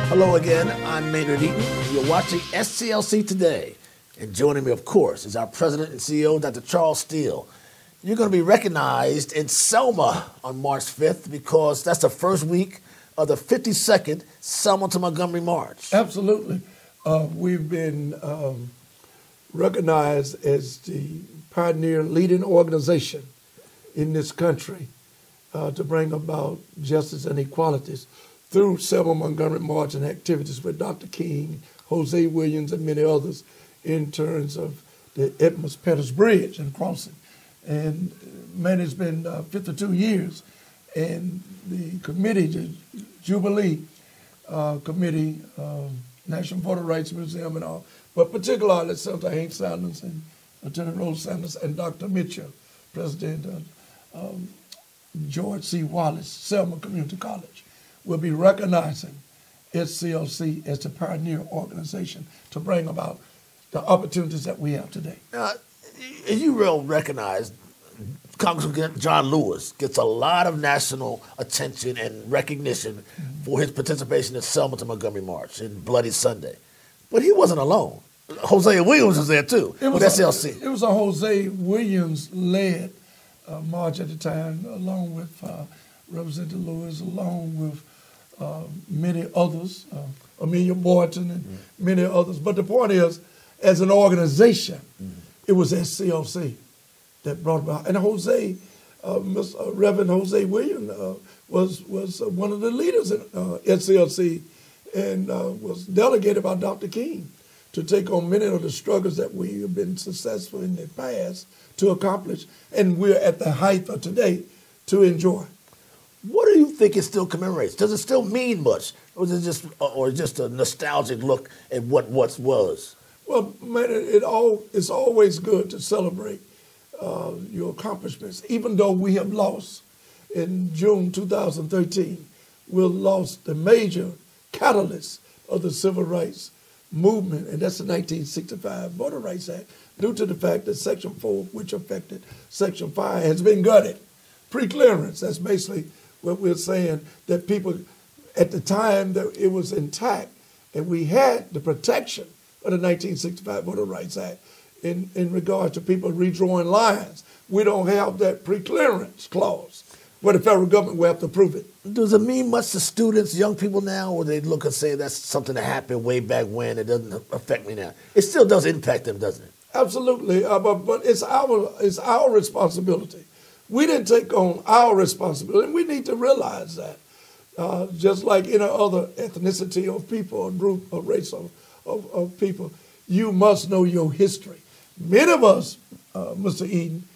Hello again, I'm Maynard Eaton. You're watching SCLC Today. And joining me, of course, is our President and CEO, Dr. Charles Steele. You're going to be recognized in Selma on March 5th because that's the first week of the 52nd Selma to Montgomery March. Absolutely. We've been recognized as the pioneer leading organization in this country to bring about justice and equalities through Selma Montgomery March and activities with Dr. King, Jose Williams, and many others in terms of the Edmonds Pettus Bridge and crossing. And man, it's been 52 years, and the committee, the Jubilee Committee, National Voter Rights Museum and all, but particularly Senator Hank Sanders and Lieutenant Rose Sanders and Dr. Mitchell, President George C. Wallace, Selma Community College, will be recognizing SCLC as the pioneer organization to bring about the opportunities that we have today. You will recognize Congressman John Lewis gets a lot of national attention and recognition for his participation in Selma to Montgomery March and Bloody Sunday. But he wasn't alone. Jose Williams was there too with SCLC. It was a Jose Williams-led march at the time, along with Representative Lewis, along with many others, Amelia Boynton and many others. But the point is, as an organization, it was SCLC that brought about. And Reverend Jose Williams was one of the leaders in SCLC and was delegated by Dr. King to take on many of the struggles that we have been successful in the past to accomplish. And we're at the height of today to enjoy. What do you think it still commemorates? Does it still mean much? Or is it just a nostalgic look at what once was? Well, man, it's always good to celebrate your accomplishments. Even though we have lost in June 2013, we lost the major catalyst of the civil rights movement, and that's the 1965 Voter Rights Act, due to the fact that Section 4, which affected Section 5, has been gutted. Pre-clearance, that's basically what we're saying, that people, at the time that it was intact, and we had the protection of the 1965 Voter Rights Act in regard to people redrawing lines. We don't have that pre-clearance clause where the federal government will have to prove it. Does it mean much to students, young people now, or they look and say that's something that happened way back when, it doesn't affect me now? It still does impact them, doesn't it? Absolutely, but it's our responsibility. We didn't take on our responsibility, and we need to realize that. Just like any other ethnicity of people or group or race of people, you must know your history. Many of us, Mr. Eden,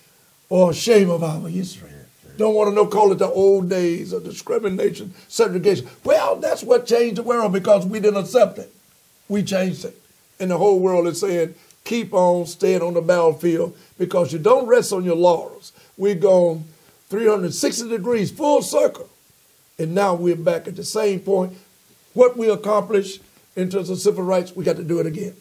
are ashamed of our history. Don't want to call it the old days of discrimination, segregation. Well, that's what changed the world because we didn't accept it. We changed it. And the whole world is saying, keep on staying on the battlefield because you don't rest on your laurels. We've gone 360 degrees, full circle. And now we're back at the same point. What we accomplished in terms of civil rights, we got to do it again.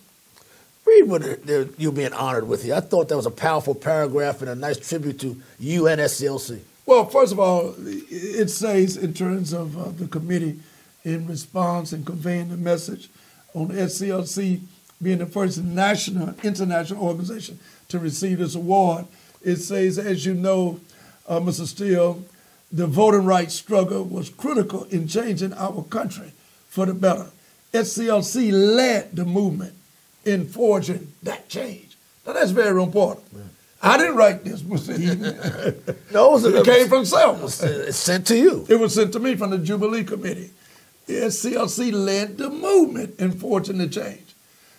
Read what you're being honored with here. I thought that was a powerful paragraph and a nice tribute to you and SCLC. Well, first of all, it says in terms of the committee in response and conveying the message on SCLC being the first national, international organization to receive this award. It says, as you know, Mr. Steele, the voting rights struggle was critical in changing our country for the better. SCLC led the movement in forging that change. Now, that's very important. Yeah. I didn't write this, Mr. Eden. No, it came from Selma. It's sent to you. It was sent to me from the Jubilee Committee. SCLC led the movement in forging the change.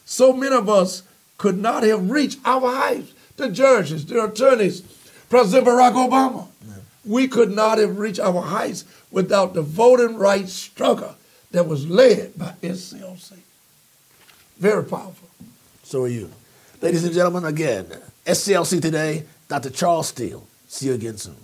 So many of us could not have reached our heights. The judges, the attorneys, President Barack Obama. Yeah. We could not have reached our heights without the voting rights struggle that was led by SCLC. Very powerful. So are you. Ladies and gentlemen, again, SCLC Today, Dr. Charles Steele. See you again soon.